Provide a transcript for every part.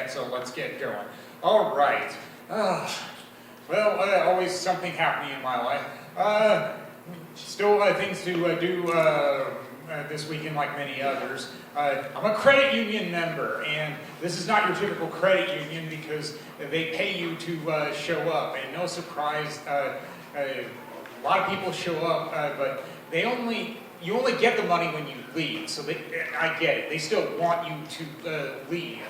that, so let's get going. All right. Well, always something happening in my life. Still things to do this weekend like many others. I'm a credit union member, and this is not your typical credit union because they pay you to show up. And no surprise, a lot of people show up, but you only get the money when you leave. So I get it. They still want you to leave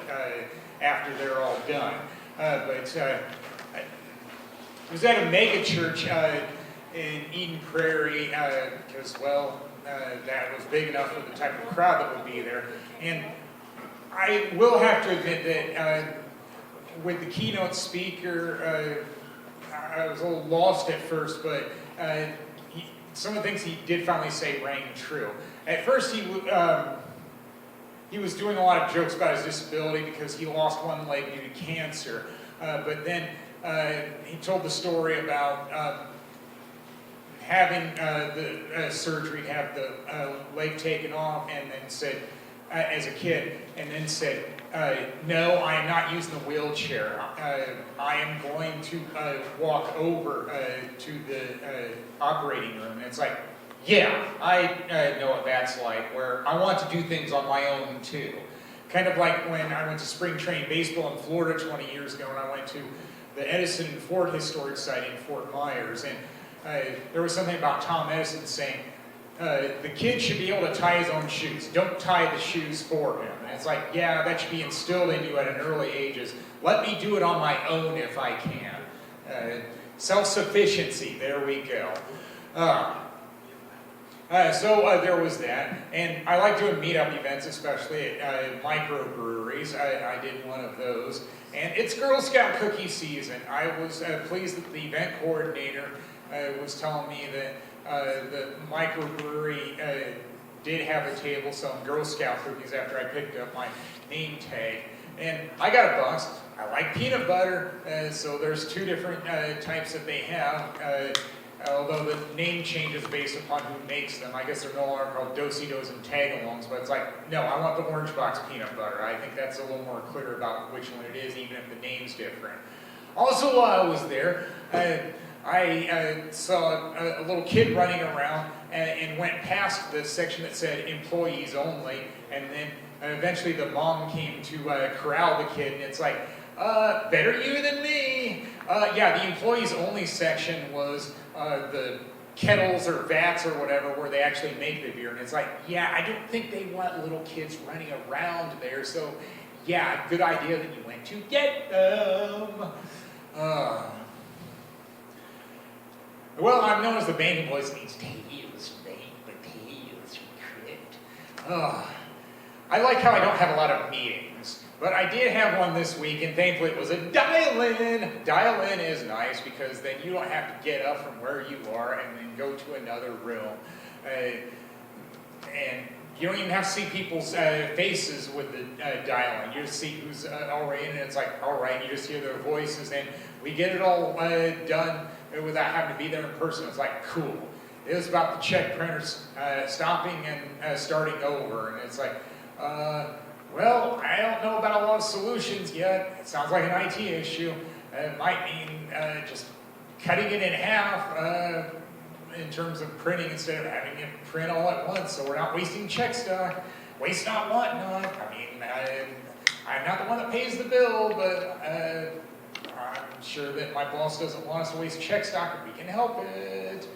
after they're all done. But I was at a mega church in Eden Prairie because, well, that was big enough for the type of crowd that would be there. And I will have to admit that with the keynote speaker, I was a little lost at first, but some of the things he did finally say rang true. At first, he was doing a lot of jokes about his disability because he lost one leg due to cancer. But then he told the story about having the surgery, have the leg taken off, and then said, as a kid, and then said, no, I am not using the wheelchair. I am going to walk over to the operating room. And it's like, yeah, I know what that's like, where I want to do things on my own too. Kind of like when I went to spring training baseball in Florida 20 years ago, and I went to the Edison Ford Historic Site in Fort Myers, and there was something about Tom Edison saying, the kid should be able to tie his own shoes. Don't tie the shoes for him. And it's like, yeah, that should be instilled in you at an early ages. Let me do it on my own if I can. Self-sufficiency, there we go. So there was that, and I like doing meetup events, especially at microbreweries. I did one of those, and it's Girl Scout cookie season. I was pleased that the event coordinator was telling me that the microbrewery did have a table selling Girl Scout cookies after I picked up my name tag, and I got a box. I like peanut butter, so there's two different types that they have. Although the name changes based upon who makes them. I guess they're no longer called Do-si-dos and tag-alongs, but it's like, no, I want the orange box peanut butter. I think that's a little more clear about which one it is, even if the name's different. Also, while I was there, I saw a little kid running around and went past the section that said employees only, and then eventually the mom came to corral the kid, and it's like, better you than me. Yeah, the employees only section was the kettles or vats or whatever where they actually make the beer. And it's like, yeah, I don't think they want little kids running around there. So, yeah, good idea that you went to get them. Well, I'm known as the banking voice of these tales, potatoes, crit. I like how I don't have a lot of meetings. But I did have one this week, and thankfully it was a dial-in. Dial-in is nice because then you don't have to get up from where you are and then go to another room. And you don't even have to see people's faces with the dial-in. You just see who's already in, and it's like, all right, you just hear their voices, and we get it all done without having to be there in person. It's like, cool. It was about the check printers stopping and starting over, and it's like, well, I don't know about a lot of solutions yet. It sounds like an IT issue. It might mean just cutting it in half in terms of printing instead of having it print all at once, so we're not wasting check stock. Waste not, want not. I mean, I'm not the one that pays the bill, but I'm sure that my boss doesn't want us to waste check stock if we can help it.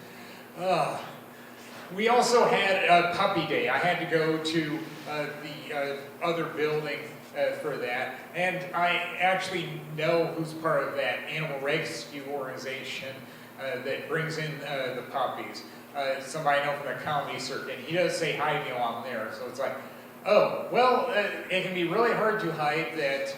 We also had a puppy day. I had to go to the other building for that, and I actually know who's part of that animal rescue organization that brings in the puppies. Somebody I know from the comedy circuit. He does say hi to me while I'm there, so it's like, oh, well, it can be really hard to hide that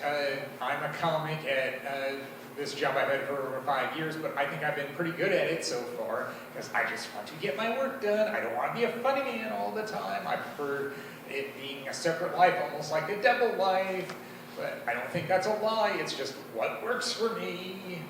I'm a comic at this job I've had for over 5 years, but I think I've been pretty good at it so far, because I just want to get my work done. I don't want to be a funny man all the time. I prefer it being a separate life, almost like a double life, but I don't think that's a lie. It's just what works for me.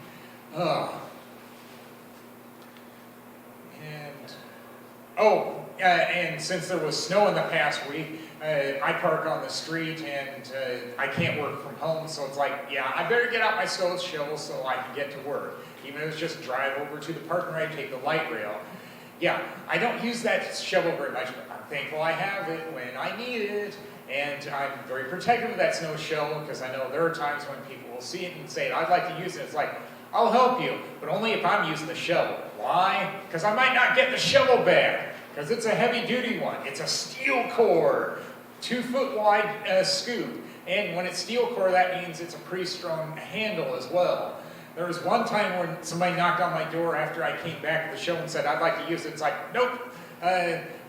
and since there was snow in the past week, I park on the street and I can't work from home, so it's like, yeah, I better get out my snow shovel so I can get to work. Even if it's just drive over to the parking lot, take the light rail. Yeah, I don't use that shovel very much, but I'm thankful I have it when I need it. And I'm very protective of that snow shovel because I know there are times when people will see it and say, I'd like to use it. It's like, I'll help you, but only if I'm using the shovel. Why? Because I might not get the shovel back, because it's a heavy-duty one. It's a steel core, 2-foot wide scoop. And when it's steel core, that means it's a pretty strong handle as well. There was one time when somebody knocked on my door after I came back with the shovel and said, I'd like to use it. It's like, nope.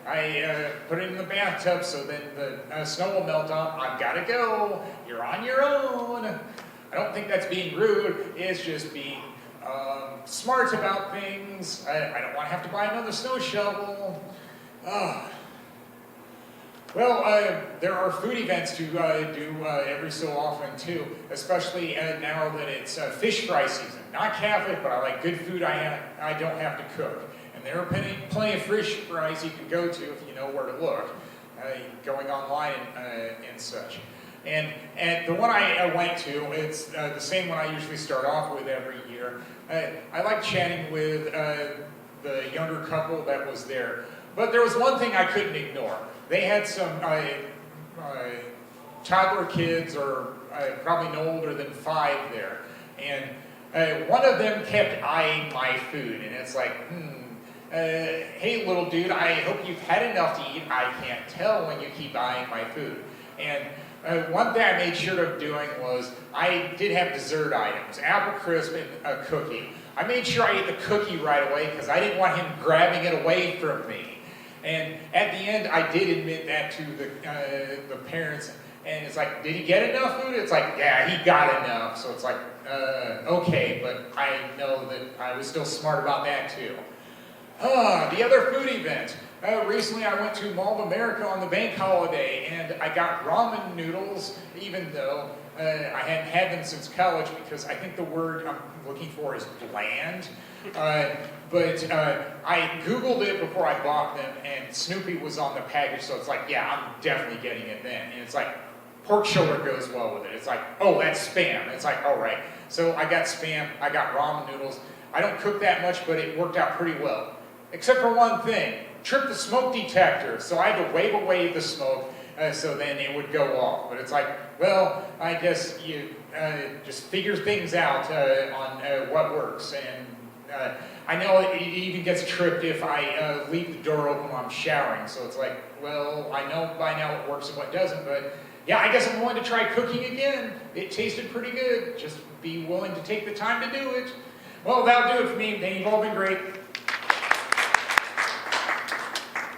I put it in the bathtub so then the snow will melt off. I've got to go. You're on your own. I don't think that's being rude. It's just being smart about things. I don't want to have to buy another snow shovel. Well, there are food events to do every so often too, especially now that it's fish fry season. Not Catholic, but I like good food I don't have to cook. And there are plenty of fish fries you can go to if you know where to look, going online and such. And the one I went to, it's the same one I usually start off with every year. I like chatting with the younger couple that was there. But there was one thing I couldn't ignore. They had some toddler kids, or probably no older than 5 there. And one of them kept eyeing my food. And it's like, hey, little dude, I hope you've had enough to eat. I can't tell when you keep eyeing my food. And one thing I made sure of doing was I did have dessert items, apple crisp and a cookie. I made sure I ate the cookie right away because I didn't want him grabbing it away from me. And at the end, I did admit that to the parents. And it's like, did he get enough food? It's like, yeah, he got enough. So it's like, okay, but I know that I was still smart about that too. The other food event. Recently I went to Mall of America on the bank holiday and I got ramen noodles, even though I hadn't had them since college because I think the word I'm looking for is bland. But I Googled it before I bought them and Snoopy was on the package, so it's like, yeah, I'm definitely getting it then. And it's like, pork shoulder goes well with it. It's like, oh, that's Spam. It's like, all right. So I got Spam, I got ramen noodles. I don't cook that much, but it worked out pretty well. Except for one thing, tripped the smoke detector, so I had to wave away the smoke so then it would go off. But it's like, well, I guess you just figure things out on what works. And I know it even gets tripped if I leave the door open while I'm showering. So it's like, well, I know by now what works and what doesn't, but yeah, I guess I'm going to try cooking again. It tasted pretty good. Just be willing to take the time to do it. Well, that'll do it for me. You've all been great.